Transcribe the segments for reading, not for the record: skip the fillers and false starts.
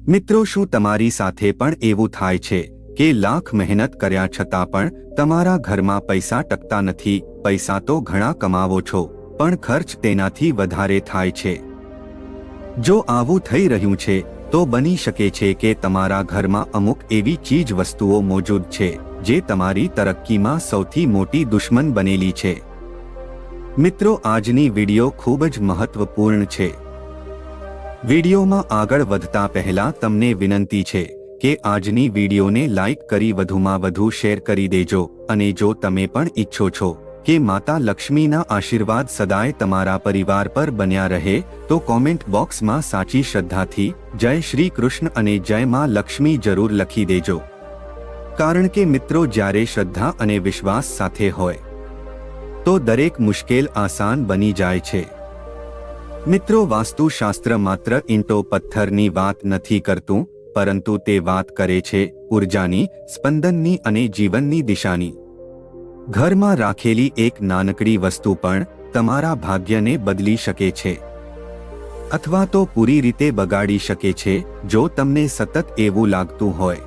મિત્રો, શું તમારી સાથે પણ એવું થાય છે કે લાખ મહેનત કર્યા છતાં પણ તમારા ઘરમાં પૈસા ટકતા નથી? પૈસા તો ઘણા કમાવો છો, પણ ખર્ચ તેનાથી વધારે થાય છે. જો આવું થઈ રહ્યું છે તો બની શકે છે કે તમારા ઘરમાં અમુક એવી ચીજ વસ્તુઓ મોજૂદ છે જે તમારી તરક્કીમાં સૌથી મોટી દુશ્મન બનેલી છે. મિત્રો, આજની વિડિયો ખૂબ જ મહત્વપૂર્ણ છે. વિડિયોમાં આગળ વધતા પહેલા તમને વિનંતી છે કે આજની વિડિયોને લાઈક કરી વધુમાં વધુ શેર કરી દેજો, અને જો તમે પણ ઈચ્છો છો કે માતા લક્ષ્મીના આશીર્વાદ સદાય તમારા પરિવાર પર બન્યા રહે તો કોમેન્ટ બોક્સમાં સાચી શ્રદ્ધાથી જય શ્રી કૃષ્ણ અને જય માં લક્ષ્મી જરૂર લખી દેજો. કારણ કે મિત્રો, જ્યારે શ્રદ્ધા અને વિશ્વાસ સાથે હોય તો દરેક મુશ્કેલ આસાન બની જાય છે. મિત્રો, વાસ્તુશાસ્ત્ર માત્ર ઈંટો પથ્થરની વાત નથી કરતું, પરંતુ તે વાત કરે છે ઉર્જાની, સ્પંદનની અને જીવનની દિશાની. ઘરમાં રાખેલી એક નાનકડી વસ્તુ પણ તમારા ભાગ્યને બદલી શકે છે અથવા તો પૂરી રીતે બગાડી શકે છે. જો તમને સતત એવું લાગતું હોય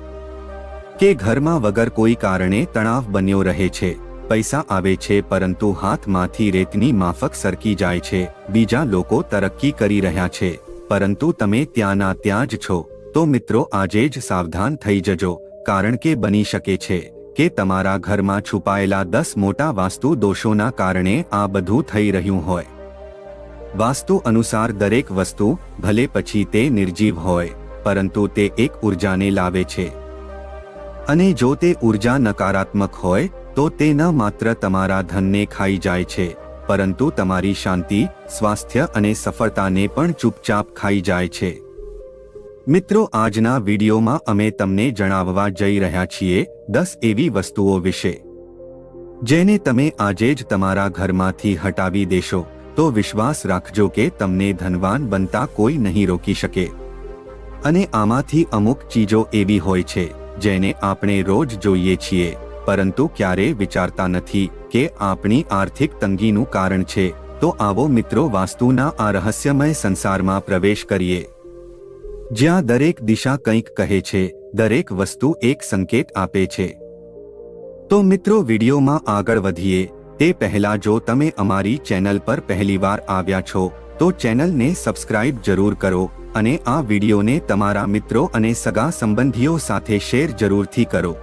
કે ઘરમાં વગર કોઈ કારણે તણાવ બન્યો રહે છે, પૈસા આવે છે પરંતુ હાથમાંથી રેતની માફક સરકી જાય છે, બીજા લોકો તરક્કી કરી રહ્યા છે પરંતુ તમે ત્યાંના ત્યાં જ છો, તો મિત્રો, આજે જ સાવધાન થઈ જજો. કારણ કે બની શકે છે કે તમારા ઘરમાં છુપાયેલા 10 મોટા વાસ્તુ દોષોના કારણે આ બધું થઈ રહ્યું હોય. વાસ્તુ અનુસાર દરેક વસ્તુ, ભલે પછી તે નિર્જીવ હોય, પરંતુ તે એક ઉર્જાને લાવે છે, અને જો તે ઉર્જા નકારાત્મક હોય તો તે ન માત્ર તમારા ધનને ખાઈ જાય છે, પરંતુ તમારી શાંતિ, સ્વાસ્થ્ય અને સફળતાને પણ ચૂપચાપ ખાઈ જાય છે. મિત્રો, આજના વિડીયોમાં અમે તમને જણાવવા જઈ રહ્યા છીએ 10 એવી વસ્તુઓ વિશે જેને તમે આજે જ તમારા ઘરમાંથી હટાવી દેશો તો વિશ્વાસ રાખજો કે તમને ધનવાન બનતા કોઈ નહીં રોકી શકે. અને આમાંથી અમુક ચીજો એવી હોય છે જેને આપણે રોજ જોઈએ છીએ, પરંતુ ક્યારેય વિચારતા નથી કે આપણી આર્થિક તંગીનું કારણ છે. તો આવો મિત્રો, વાસ્તુના આ રહસ્યમય સંસારમાં પ્રવેશ કરીએ, જ્યાં દરેક દિશા કંઈક કહે છે, દરેક વસ્તુ એક સંકેત આપે છે. તો મિત્રો, વિડીયોમાં આગળ વધીએ તે પહેલા જો તમે અમારી ચેનલ પર પહેલીવાર આવ્યા છો તો ચેનલને સબસ્ક્રાઇબ જરૂર કરો અને આ વિડીયોને તમારા મિત્રો અને સગા સંબંધીઓ સાથે શેર જરૂરથી કરો,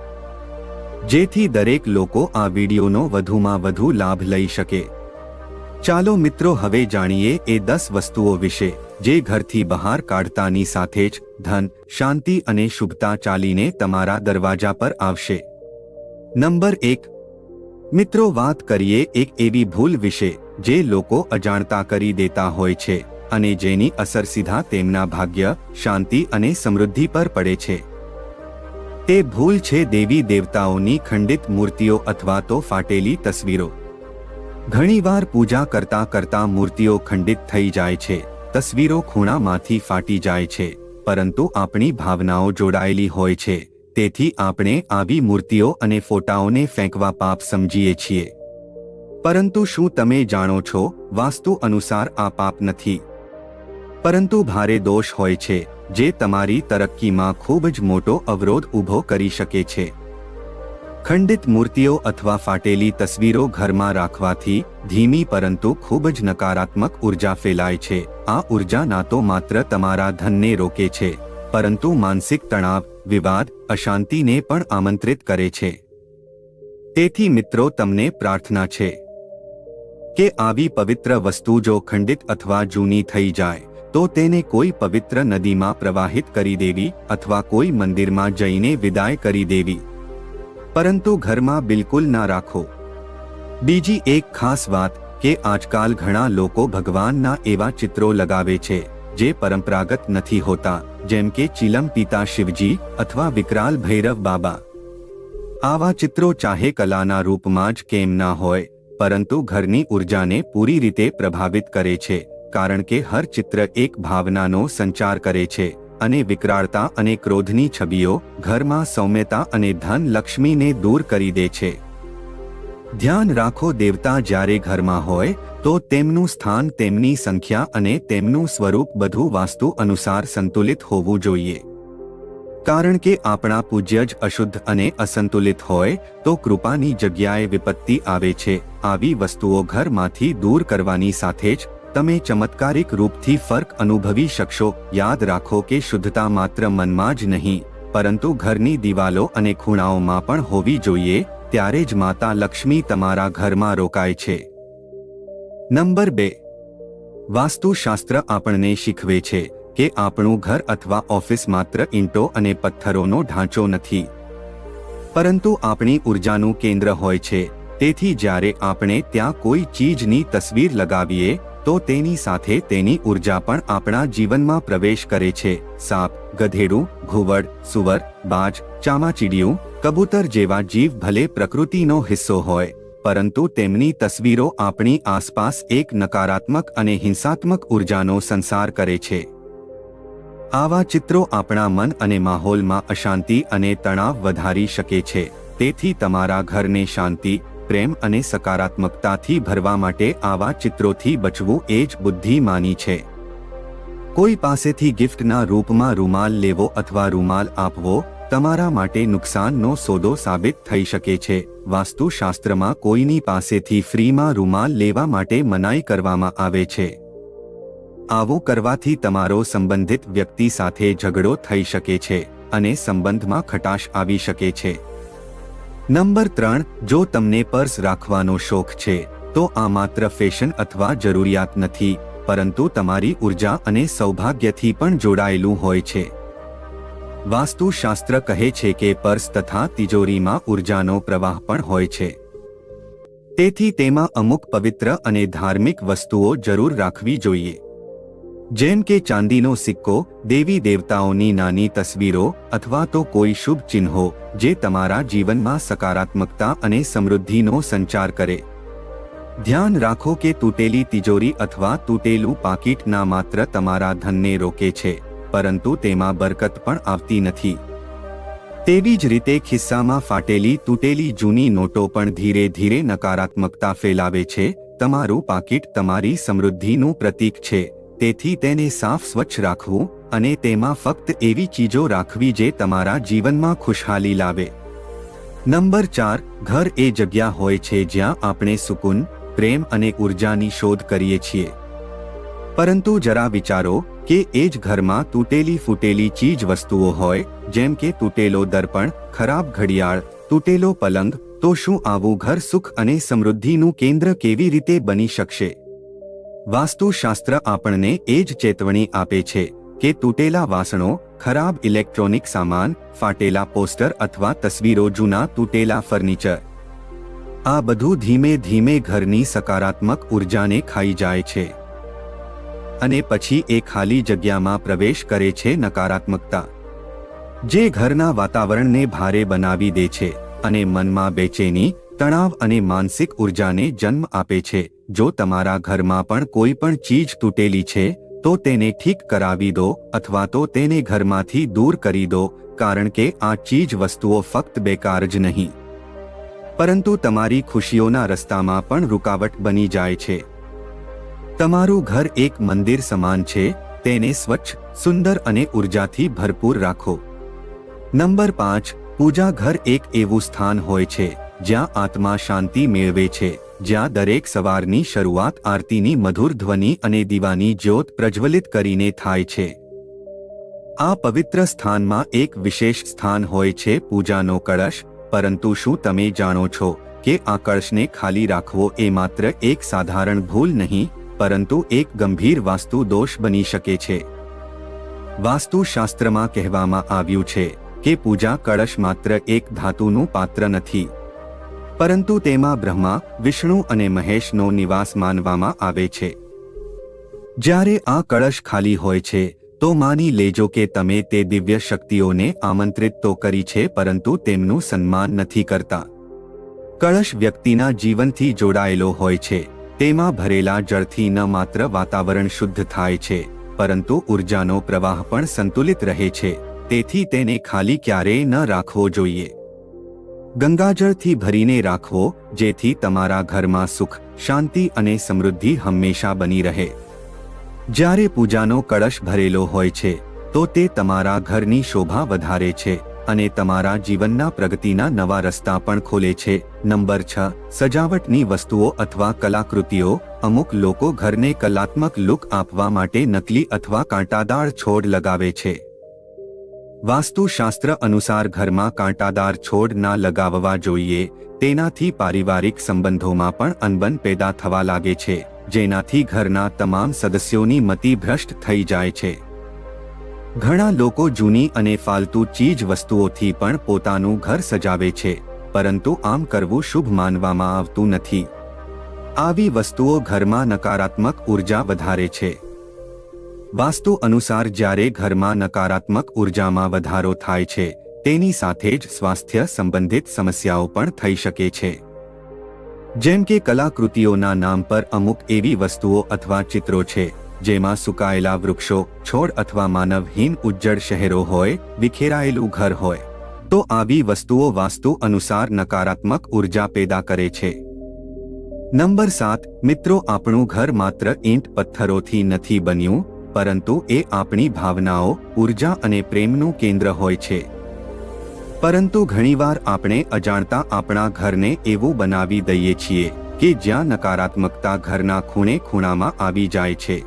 જેથી દરેક લોકો આ વિડીયોનો વધુમાં વધુ લાભ લઈ શકે. ચાલો મિત્રો, હવે જાણીએ એ 10 વસ્તુઓ વિશે જે ઘરથી બહાર કાઢતાની સાથે જ ધન, શાંતિ અને શુભતા ચાલીને તમારા દરવાજા પર આવશે. નંબર 1. મિત્રો, વાત કરીએ એક એવી ભૂલ વિશે જે લોકો અજાણતા કરી દેતા હોય છે અને જેની અસર સીધા તેમના ભાગ્ય, શાંતિ અને સમૃદ્ધિ પર પડે છે. તે ભૂલ છે દેવી દેવતાઓની ખંડિત મૂર્તિઓ અથવા તો ફાટેલી તસવીરો. ઘણીવાર પૂજા કરતા કરતા મૂર્તિઓ ખંડિત થઈ જાય છે, તસવીરો ખૂણામાંથી ફાટી જાય છે, પરંતુ આપણી ભાવનાઓ જોડાયેલી હોય છે, તેથી આપણે આવી મૂર્તિઓ અને ફોટાઓને ફેંકવા પાપ સમજીએ છીએ. પરંતુ શું તમે જાણો છો, વાસ્તુ અનુસાર આ પાપ નથી, પરંતુ ભારે દોષ હોય છે જે તમારી તરક્કીમાં ખૂબ જ મોટો અવરોધ ઊભો કરી શકે છે. ખંડિત મૂર્તિઓ અથવા ફાટેલી તસવીરો ઘરમાં રાખવાથી ધીમી પરંતુ ખૂબ જ નકારાત્મક ઉર્જા ફેલાય છે. આ ઉર્જા ના તો માત્ર તમારા ધનને રોકે છે, પરંતુ માનસિક તણાવ, વિવાદ, અશાંતિને પણ આમંત્રિત કરે છે. તેથી મિત્રો, તમને પ્રાર્થના છે કે આવી પવિત્ર વસ્તુ જો ખંડિત અથવા જૂની થઈ જાય તો તેને કોઈ પવિત્ર નદીમાં પ્રવાહિત કરી દેવી અથવા કોઈ મંદિરમાં જઈને વિદાય કરી દેવી, પરંતુ ઘરમાં બિલકુલ ના રાખો. બીજી એક ખાસ વાત કે આજકાલ ઘણા લોકો ભગવાનના એવા ચિત્રો લગાવે છે જે પરંપરાગત નથી હોતા, જેમ કે ચિલમ પિતા શિવજી અથવા વિકરાલ ભૈરવ બાબા. આવા ચિત્રો ચાહે કલાના રૂપમાં જ કેમ ના હોય, પરંતુ ઘરની ઉર્જાને પૂરી રીતે પ્રભાવિત કરે છે, કારણ કે હર ચિત્ર એક ભાવનાનો સંચાર કરે છે, અને વિકરાળતા અને ક્રોધની છબીઓ ઘરમાં સૌમ્યતા અને ધન લક્ષ્મીને દૂર કરી દે છે. ધ્યાન રાખો, દેવતા જ્યારે ઘરમાં હોય તો તેમનું સ્થાન, તેમની સંખ્યા અને તેમનું સ્વરૂપ બધું વાસ્તુ અનુસાર સંતુલિત હોવું જોઈએ. કારણ કે આપણા પૂજ્ય જ અશુદ્ધ અને અસંતુલિત હોય તો કૃપાની જગ્યાએ વિપત્તિ આવે છે. આવી વસ્તુઓ ઘરમાંથી દૂર કરવાની સાથે જ તમે ચમત્કારિક રૂપથી ફર્ક અનુભવી શકશો. યાદ રાખો કે શુદ્ધતા માત્ર મનમાં જ નહીં પરંતુ ઘરની દિવાલો અને ખૂણાઓમાં પણ હોવી જોઈએ. ત્યારે જ માતા લક્ષ્મી તમારા ઘરમાં રોકાય છે. નંબર 2. વાસ્તુશાસ્ત્ર આપણને શીખવે છે કે આપણું ઘર અથવા ઓફિસ માત્ર ઈંટો અને પથ્થરોનો ઢાંચો નથી પરંતુ આપણી ઉર્જાનું કેન્દ્ર હોય છે. તેથી જ્યારે આપણે ત્યાં કોઈ ચીજની તસવીર લગાવીએ તો તેની સાથે તેની ઉર્જા પણ આપણા જીવનમાં પ્રવેશ કરે છે. સાપ, ગધેડું, ઘુવડ, સુવર, બાજ, ચામાચીડિયું, કબૂતર જેવા જીવ ભલે પ્રકૃતિનો હિસ્સો હોય પરંતુ તેમની તસવીરો આપણી આસપાસ એક નકારાત્મક અને હિંસાત્મક ઉર્જાનો સંચાર કરે છે. આવા ચિત્રો આપણા મન અને માહોલમાં અશાંતિ અને તણાવ વધારી શકે છે. તેથી તમારા ઘરને શાંતિ, પ્રેમ અને સકારાત્મકતાથી ભરવા માટે આવા ચિત્રોથી બચવું એ જ બુદ્ધિમાની છે. કોઈ પાસેથી ગિફ્ટના રૂપમાં રૂમાલ લેવો અથવા રૂમાલ આપવો તમારા માટે નુકસાનનો સોદો સાબિત થઈ શકે છે. વાસ્તુશાસ્ત્રમાં કોઈની પાસેથી ફ્રીમાં રૂમાલ લેવા માટે મનાઈ કરવામાં આવે છે. આવું કરવાથી તમારો સંબંધિત વ્યક્તિ સાથે ઝઘડો થઈ શકે છે અને સંબંધમાં ખટાશ આવી શકે છે. નંબર 3. જો તમને પર્સ રાખવાનો શોખ છે તો આ માત્ર ફેશન અથવા જરૂરિયાત નથી પરંતુ તમારી ઉર્જા અને સૌભાગ્યથી પણ જોડાયેલું હોય છે. વાસ્તુશાસ્ત્ર કહે છે કે પર્સ તથા તિજોરીમાં ઉર્જાનો પ્રવાહ પણ હોય છે. તેથી તેમાં અમુક પવિત્ર અને ધાર્મિક વસ્તુઓ જરૂર રાખવી જોઈએ. જેમ કે ચાંદીનો સિક્કો, દેવી દેવતાઓની નાની તસવીરો અથવા તો કોઈ શુભ ચિહ્નો જે તમારા જીવનમાં સકારાત્મકતા અને સમૃદ્ધિનો સંચાર કરે. ધ્યાન રાખો કે તૂટેલી તિજોરી અથવા તૂટેલું પાકીટ ના માત્ર તમારા ધનને રોકે છે પરંતુ તેમાં બરકત પણ આવતી નથી. તેવી જ રીતે ખિસ્સામાં ફાટેલી તૂટેલી જૂની નોટો પણ ધીરે ધીરે નકારાત્મકતા ફેલાવે છે. તમારું પાકીટ તમારી સમૃદ્ધિનું પ્રતીક છે. તેથી તેને સાફ સ્વચ્છ રાખવું અને તેમાં ફક્ત એવી ચીજો રાખવી જે તમારા જીવનમાં ખુશહાલી લાવે. નંબર 4. ઘર એ જગ્યા હોય છે જ્યાં આપણે સુકૂન, પ્રેમ અને ઉર્જાની શોધ કરીએ છીએ. પરંતુ જરા વિચારો કે એ જ ઘરમાં તૂટેલી ફૂટેલી ચીજ વસ્તુઓ હોય જેમ કે તૂટેલો દર્પણ, ખરાબ ઘડિયાળ, તૂટેલો પલંગ, તો શું આવું ઘર સુખ અને સમૃદ્ધિનું કેન્દ્ર કેવી રીતે બની શકશે? વાસ્તુશાસ્ત્ર આપણને એ જ ચેતવણી આપે છે કે તૂટેલા વાસણો, ખરાબ ઇલેક્ટ્રોનિક સામાન, ફાટેલા પોસ્ટર અથવા તસવીરો, જૂના તૂટેલા ફર્નિચર, આ બધું ધીમે ધીમે ઘરની સકારાત્મક ઉર્જાને ખાઈ જાય છે અને પછી એ ખાલી જગ્યામાં પ્રવેશ કરે છે નકારાત્મકતા, જે ઘરના વાતાવરણને ભારે બનાવી દે છે અને મનમાં બેચેની, તણાવ અને માનસિક ઉર્જાને જન્મ આપે છે. જો તમારા ઘરમાં પણ કોઈ પણ ચીજ તૂટેલી છે તો તેને ઠીક કરાવી દો અથવા તો તેને ઘરમાંથી દૂર કરી દો, કારણ કે આ ચીજ વસ્તુઓ ફક્ત બેકાર જ નહીં પરંતુ તમારી ખુશીઓના રસ્તામાં પણ રૂકાવટ બની જાય છે. તમારું ઘર એક મંદિર સમાન છે. તેને સ્વચ્છ, સુંદર અને ઉર્જાથી ભરપૂર રાખો. નંબર 5. પૂજા ઘર એક એવું સ્થાન હોય છે જ્યાં આત્મા શાંતિ મેળવે છે, જ્યાં દરેક સવારની શરૂઆત આરતીની મધુર ધ્વનિ અને દીવાની જ્યોત પ્રજ્વલિત કરીને થાય છે. આ પવિત્ર સ્થાનમાં એક વિશેષ સ્થાન હોય છે પૂજાનો કળશ. પરંતુ શું તમે જાણો છો કે આ કળશને ખાલી રાખવો એ માત્ર એક સાધારણ ભૂલ નહીં પરંતુ એક ગંભીર વાસ્તુ દોષ બની શકે છે. વાસ્તુશાસ્ત્રમાં કહેવામાં આવ્યું છે કે પૂજા કળશ માત્ર એક ધાતુનું પાત્ર નથી પરંતુ તેમાં બ્રહ્મા, વિષ્ણુ અને મહેશનો નિવાસ માનવામાં આવે છે. જ્યારે આ કળશ ખાલી હોય છે તો માની લેજો કે તમે તે દિવ્ય શક્તિઓને આમંત્રિત તો કરી છે પરંતુ તેમનું સન્માન નથી કરતા. કળશ વ્યક્તિના જીવનથી જોડાયેલો હોય છે. તેમાં ભરેલા જળથી ન માત્ર વાતાવરણ શુદ્ધ થાય છે પરંતુ ઉર્જાનો પ્રવાહ પણ સંતુલિત રહે છે. તેથી તેને ખાલી ક્યારેય ન રાખવો જોઈએ. ગંગાજળથી ભરીને રાખવો જેથી તમારા ઘરમાં સુખ, શાંતિ અને સમૃદ્ધિ હંમેશા બની રહે. જ્યારે પૂજાનો કળશ ભરેલો હોય છે તો તે તમારા ઘરની શોભા વધારે છે અને તમારા જીવનના પ્રગતિના નવા રસ્તા પણ ખોલે છે. નંબર 6. સજાવટની વસ્તુઓ અથવા કલાકૃતિઓ. અમુક લોકો ઘરને કલાત્મક લુક આપવા માટે નકલી અથવા કાંટાદાર છોડ લગાવે છે. વાસ્તુશાસ્ત્ર અનુસાર ઘરમાં કાંટાદાર છોડ ના લગાવવા જોઈએ. તેનાથી પારિવારિક સંબંધોમાં પણ અનબન પેદા થવા લાગે છે, જેનાથી ઘરના તમામ સદસ્યોની મતિ ભ્રષ્ટ થઈ જાય છે. ઘણા લોકો જૂની અને ફાલતુ ચીજ વસ્તુઓથી પણ પોતાનું ઘર સજાવે છે, પરંતુ આમ કરવું શુભ માનવામાં આવતું નથી. આવી વસ્તુઓ ઘરમાં નકારાત્મક ઉર્જા વધારે છે. વાસ્તુ અનુસાર જ્યારે ઘરમાં નકારાત્મક ઉર્જામાં વધારો થાય છે, તેની સાથે જ સ્વાસ્થ્ય સંબંધિત સમસ્યાઓ પણ થઈ શકે છે. જેમ કે કલાકૃતિઓના નામ પર અમુક એવી વસ્તુઓ અથવા ચિત્રો છે જેમાં સુકાયેલા વૃક્ષો, છોડ અથવા માનવહીન ઉજ્જડ શહેરો હોય, વિખેરાયેલું ઘર હોય, તો આવી વસ્તુઓ વાસ્તુ અનુસાર નકારાત્મક ઉર્જા પેદા કરે છે. નંબર 7. મિત્રો, આપણું ઘર માત્ર ઈંટ પથ્થરોથી નથી બન્યું, પરંતુ એ આપણી ભાવનાઓ, ઉર્જા અને પ્રેમનું કેન્દ્ર હોય છે. પરંતુ ઘણીવાર આપણે અજાણતા આપણા ઘરને એવું બનાવી દઈએ છીએ કે જ્યાં નકારાત્મકતા ઘરના ખૂણે ખૂણામાં આવી જાય છે.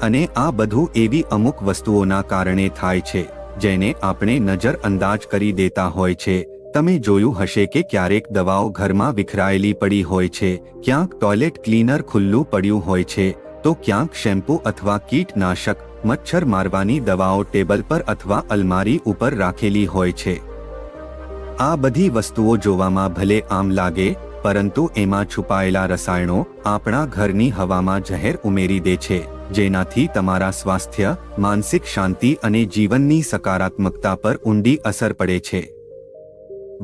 અને આ બધું એવી અમુક વસ્તુઓના કારણે થાય છે જેને આપણે નજરઅંદાજ કરી દેતા હોય છે. તમે જોયું હશે કે ક્યારેક દવાઓ ઘરમાં વિખરાયેલી પડી હોય છે, ક્યાંક ટોયલેટ ક્લીનર ખુલ્લું પડ્યું હોય છે, તો ક્યાંક શેમ્પૂ અથવા કીટનાશક, મચ્છર મારવાની દવાઓ ટેબલ પર અથવા અલમારી ઉપર રાખેલી હોય છે. આ બધી વસ્તુઓ જોવામાં ભલે આમ લાગે, પરંતુ એમાં છુપાયેલા રસાયણો આપણા ઘરની હવામાં ઝેર ઉમેરી દે છે, જેનાથી તમારા સ્વાસ્થ્ય, માનસિક શાંતિ અને જીવનની સકારાત્મકતા પર ઊંડી અસર પડે છે.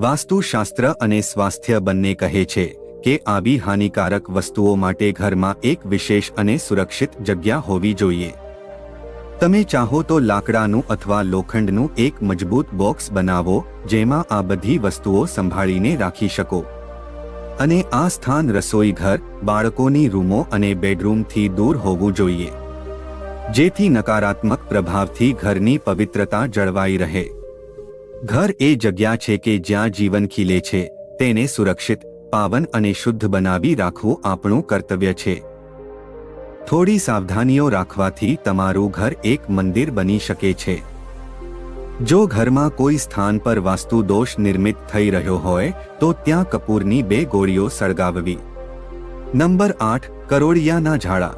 વાસ્તુશાસ્ત્ર અને સ્વાસ્થ્ય બંને કહે છે કે આવી હાનિકારક વસ્તુઓ માટે ઘરમાં એક વિશેષ અને સુરક્ષિત જગ્યા હોવી જોઈએ. તમે ચાહો તો લાકડાનું અથવા લોખંડનું એક મજબૂત બોક્સ બનાવો જેમાં આ બધી વસ્તુઓ સંભાળીને રાખી શકો. અને આ સ્થાન રસોઈ ઘર, બાળકોની રૂમો અને બેડરૂમથી દૂર હોવું જોઈએ, જેથી નકારાત્મક પ્રભાવથી ઘરની પવિત્રતા જળવાઈ રહે. ઘર એ જગ્યા છે કે જ્યાં જીવન ખીલે છે. તેને સુરક્ષિત, પાવન અને શુદ્ધ બનાવી રાખવું આપણું કર્તવ્ય છે. થોડી સાવધાનીઓ રાખવાથી તમારું ઘર એક મંદિર બની શકે છે. જો ઘરમાં કોઈ સ્થાન પર વાસ્તુ દોષ નિર્મિત થઈ રહ્યો હોય તો ત્યાં કપૂરની 2 ગોળીઓ સળગાવવી. નંબર 8. કરોળિયાના ઝાડા.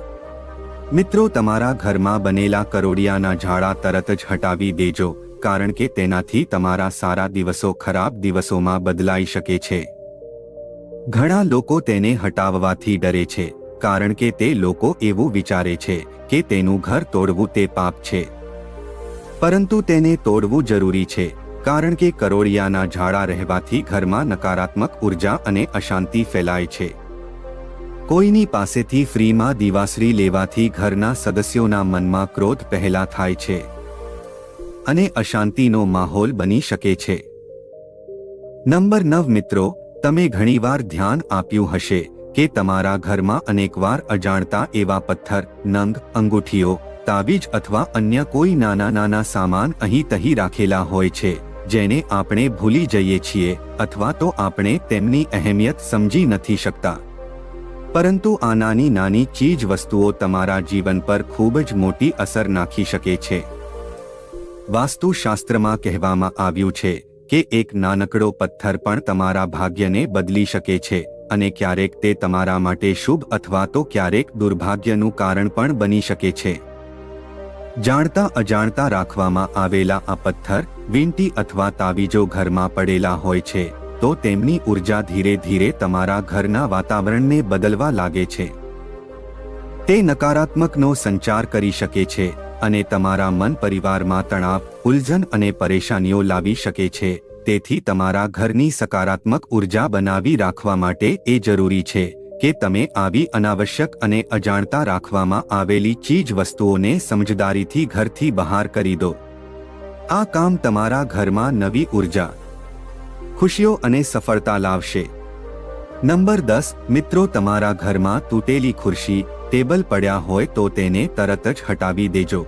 મિત્રો, તમારા ઘરમાં બનેલા કરોળિયાના ઝાડા તરત જ હટાવી દેજો, કારણ કે તેનાથી તમારા સારા દિવસો ખરાબ દિવસોમાં બદલાઈ શકે છે. ઘણા લોકો તેને હટાવવાથી ડરે છે, કારણ કે તે લોકો એવું વિચારે છે કે તેનું ઘર તોડવું તે પાપ છે. પરંતુ તેને તોડવું જરૂરી છે, કારણ કે કરોળિયાના ઝાડા રહેવાથી ઘરમાં નકારાત્મક ઉર્જા અને અશાંતિ ફેલાય છે. કોઈની પાસેથી ફ્રીમાં દિવાસળી લેવાથી ઘરના સદસ્યોના મનમાં ક્રોધ પહેલા થાય છે અને અશાંતિનો માહોલ બની શકે છે. નંબર 9. મિત્રો, તમે ઘણીવાર ધ્યાન આપ્યું હશે કે તમારા ઘરમાં અનેકવાર અજાણતા એવા પથ્થર, નંગ, અંગૂઠીઓ, તાવીજ અથવા અન્ય કોઈ નાના નાના સામાન અહીં તહીં રાખેલા હોય છે, જેને આપણે ભૂલી જઈએ છીએ અથવા તો આપણે તેમની અહેમિયત સમજી નથી શકતા. પરંતુ આ નાની નાની ચીજ વસ્તુઓ તમારા જીવન પર ખૂબ જ મોટી અસર નાખી શકે છે. વાસ્તુશાસ્ત્રમાં કહેવામાં આવ્યું છે કે એક નાનકડો પથ્થર પણ તમારા ભાગ્યને બદલી શકે છે અને ક્યારેક તે તમારા માટે શુભ અથવા તો ક્યારેક દુર્ભાગ્યનું કારણ પણ બની શકે છે. જાણતા અજાણતા રાખવામાં આવેલા આ પથ્થર, વીંટી અથવા તાવીજો ઘરમાં પડેલા હોય છે તો તેમની ઉર્જા ધીરે ધીરે તમારા ઘરના વાતાવરણને બદલવા લાગે છે. તે નકારાત્મકનો સંચાર કરી શકે છે અને તમારા મન પરિવારમાં તણાવ, ઉલઝન અને પરેશાનીઓ લાવી શકે છે. તેથી તમારા ઘરની સકારાત્મક ઉર્જા બનાવી રાખવા માટે એ જરૂરી છે કે તમે આવી અનાવશ્યક અને અજાણતા રાખવામાં આવેલી ચીજ વસ્તુઓને સમજદારીથી ઘરથી બહાર કરી દો. આ કામ તમારા ઘરમાં નવી ઉર્જા, ખુશીઓ અને સફળતા લાવશે. નંબર 10. મિત્રો, તમારા ઘરમાં તૂટેલી ખુરશી, ટેબલ પડ્યા હોય તો તેને તરત જ હટાવી દેજો.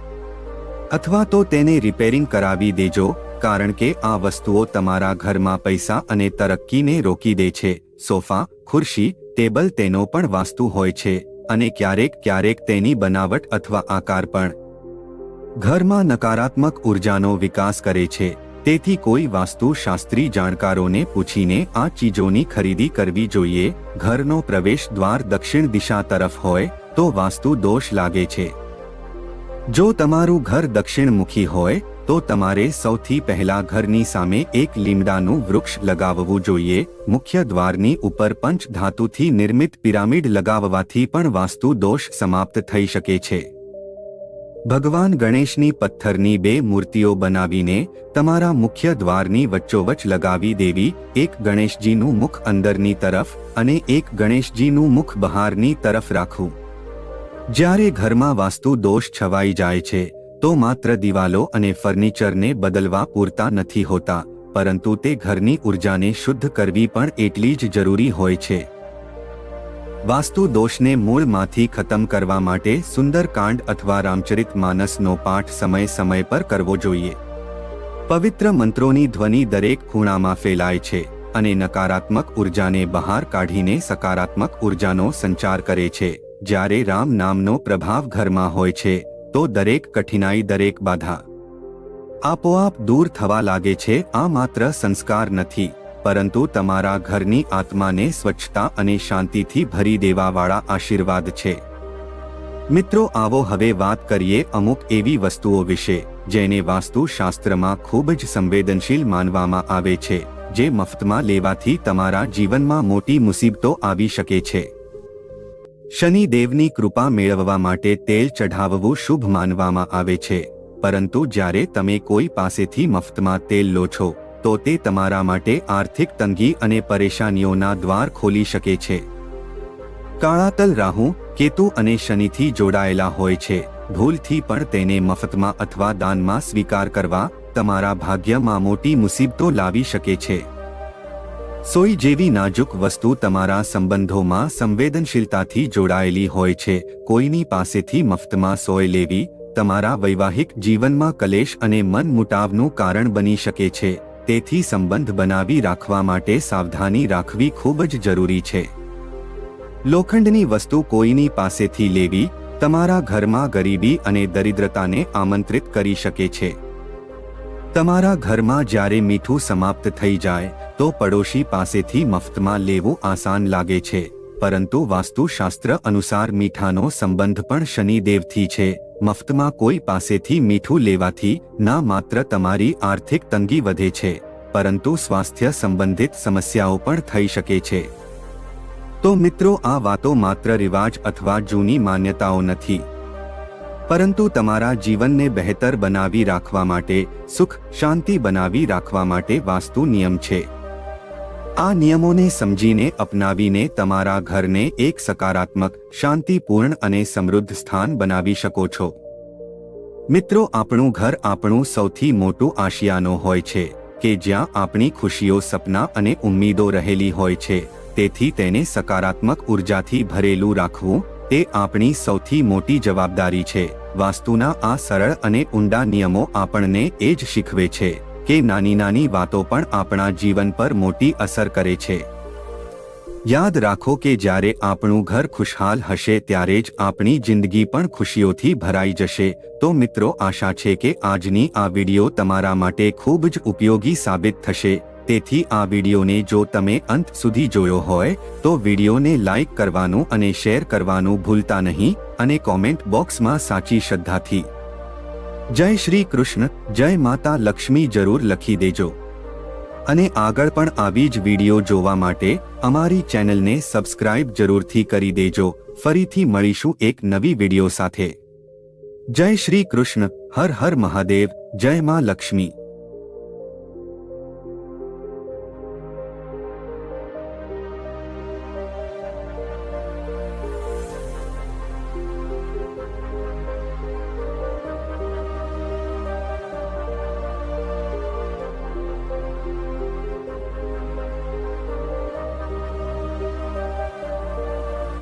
અથવા તો તેને રિપેરિંગ કરાવી દેજો, કારણ કે આ વસ્તુઓ તમારા ઘરમાં પૈસા અને તરક્કીને રોકી દે છે. સોફા, ખુરશી, ટેબલ તેનો પણ વાસ્તુ હોય છે, અને ક્યારેક ક્યારેક તેની બનાવટ અથવા આકાર પણ ઘરમાં નકારાત્મક ઉર્જાનો વિકાસ કરે છે. તેથી કોઈ વાસ્તુશાસ્ત્રી જાણકારોને પૂછીને આ ચીજોની ખરીદી કરવી જોઈએ. ઘરનો પ્રવેશ દ્વાર દક્ષિણ દિશા તરફ હોય તો વાસ્તુ દોષ લાગે છે. જો તમારું ઘર દક્ષિણમુખી હોય તો તમારે સૌથી પહેલા ઘરની સામે એક લીમડાનું વૃક્ષ લગાવવું જોઈએ. મુખ્ય દ્વારની ઉપર પંચ ધાતુથી નિર્મિત પિરામિડ લગાવવાથી પણ વાસ્તુ દોષ સમાપ્ત થઈ શકે છે. ભગવાન ગણેશની પથ્થરની 2 મૂર્તિઓ બનાવીને તમારા મુખ્ય દ્વારની વચ્ચોવચ્ચ લગાવી દેવી. એક ગણેશજીનું મુખ અંદરની તરફ અને એક ગણેશજીનું મુખ બહારની તરફ રાખવું. જ્યારે ઘરમાં વાસ્તુ દોષ છવાઈ જાય છે તો માત્ર દિવાલો અને ફર્નિચરને બદલવા પૂરતા નથી હોતા, પરંતુ તે ઘરની ઉર્જાને શુદ્ધ કરવી પણ એટલી જ જરૂરી હોય છે. વાસ્તુ દોષને મૂળમાંથી ખતમ કરવા માટે સુંદરકાંડ અથવા રામચરિત માનસનો પાઠ સમય સમય પર કરવો જોઈએ. પવિત્ર મંત્રોની ધ્વનિ દરેક ખૂણામાં ફેલાય છે અને નકારાત્મક ઉર્જાને બહાર કાઢીને સકારાત્મક ઉર્જાનો સંચાર કરે છે. જ્યારે રામ નામનો પ્રભાવ ઘરમાં હોય છે તો દરેક કઠિનાઈ, દરેક બાધા આપોઆપ દૂર થવા લાગે છે. આ માત્ર સંસ્કાર નથી, પરંતુ તમારા ઘરની આત્માને સ્વચ્છતા અને શાંતિથી ભરી દેવાવાળા આશીર્વાદ છે. મિત્રો, આવો હવે વાત કરીએ અમુક એવી વસ્તુઓ વિશે જેને વાસ્તુશાસ્ત્રમાં ખૂબ જ સંવેદનશીલ માનવામાં આવે છે, જે મફતમાં લેવાથી તમારા જીવનમાં મોટી મુસીબતો આવી શકે છે. શનિદેવની કૃપા મેળવવા માટે તેલ ચઢાવવું શુભ માનવામાં આવે છે, પરંતુ જ્યારે તમે કોઈ પાસેથી મફતમાં તેલ લો છો તો તે તમારા માટે આર્થિક તંગી અને પરેશાનીઓના દ્વાર ખોલી શકે છે. કાળા તલ રાહુ, કેતુ અને શનિથી જોડાયેલા હોય છે. ભૂલથી પણ તેને મફતમાં અથવા દાનમાં સ્વીકાર કરવા તમારા ભાગ્યમાં મોટી મુસીબતો લાવી શકે છે. સોય જેવી નાજુક વસ્તુ તમારા સંબંધોમાં સંવેદનશીલતાથી જોડાયેલી હોય છે. કોઈની પાસેથી મફતમાં સોય લેવી તમારા વૈવાહિક જીવનમાં કલેશ અને મનમુટાવનું કારણ બની શકે છે. તેથી સંબંધ બનાવી રાખવા માટે સાવધાની રાખવી ખૂબ જ જરૂરી છે. લોખંડની વસ્તુ કોઈની પાસેથી લેવી તમારા ઘરમાં ગરીબી અને દરિદ્રતાને આમંત્રિત કરી શકે છે. તમારા ઘરમાં જ્યારે મીઠું સમાપ્ત થઈ જાય તો પડોશી પાસેથી મફતમાં લેવું આસાન લાગે છે, પરંતુ વાસ્તુશાસ્ત્ર અનુસાર મીઠાનો સંબંધ પણ શનિદેવથી છે. મફતમાં કોઈ પાસેથી મીઠું લેવાથી ના માત્ર તમારી આર્થિક તંગી વધે છે, પરંતુ સ્વાસ્થ્ય સંબંધિત સમસ્યાઓ પણ થઈ શકે છે. તો મિત્રો, આ વાતો માત્ર રિવાજ અથવા જૂની માન્યતાઓ નથી, પરંતુ તમારા જીવનને બહેતર બનાવી રાખવા માટે, સુખ શાંતિ બનાવી રાખવા માટે વાસ્તુ નિયમ છે. આ નિયમોને સમજીને અપનાવીને તમારા ઘરને એક સકારાત્મક, શાંતિપૂર્ણ અને સમૃદ્ધ સ્થાન બનાવી શકો છો. મિત્રો, આપણું ઘર આપણું સૌથી મોટું આશિયાનો હોય છે કે જ્યાં આપણી ખુશીઓ, સપના અને ઉમ્મીદો રહેલી હોય છે. તેથી તેને સકારાત્મક ઉર્જાથી ભરેલું રાખવું તે આપણી સૌથી મોટી જવાબદારી છે. વાસ્તુના આ સરળ અને ઊંડા નિયમો આપણને એ જ શીખવે છે કે નાની નાની વાતો પણ આપણા જીવન પર મોટી અસર કરે છે. યાદ રાખો કે જ્યારે આપણું ઘર ખુશહાલ હશે ત્યારે જ આપણી જિંદગી પણ ખુશીઓથી ભરાઈ જશે. તો મિત્રો, આશા છે કે આજની આ વિડિયો તમારા માટે ખૂબ જ ઉપયોગી સાબિત થશે. તેથી આ વિડિયોને જો તમે અંત સુધી જોયો હોય તો વિડિયોને લાઈક કરવાનું અને શેર કરવાનું ભૂલતા નહીં, અને કોમેન્ટ બોક્સમાં સાચી શ્રદ્ધાથી જય શ્રી કૃષ્ણ, જય માતા લક્ષ્મી જરૂર લખી દેજો. અને આગળ પણ આવી જ વિડિયો જોવા માટે અમારી ચેનલને સબસ્ક્રાઇબ જરૂરથી કરી દેજો. ફરીથી મળીશું એક નવી વિડિયો સાથે. જય શ્રી કૃષ્ણ. હર હર મહાદેવ. જય માં લક્ષ્મી.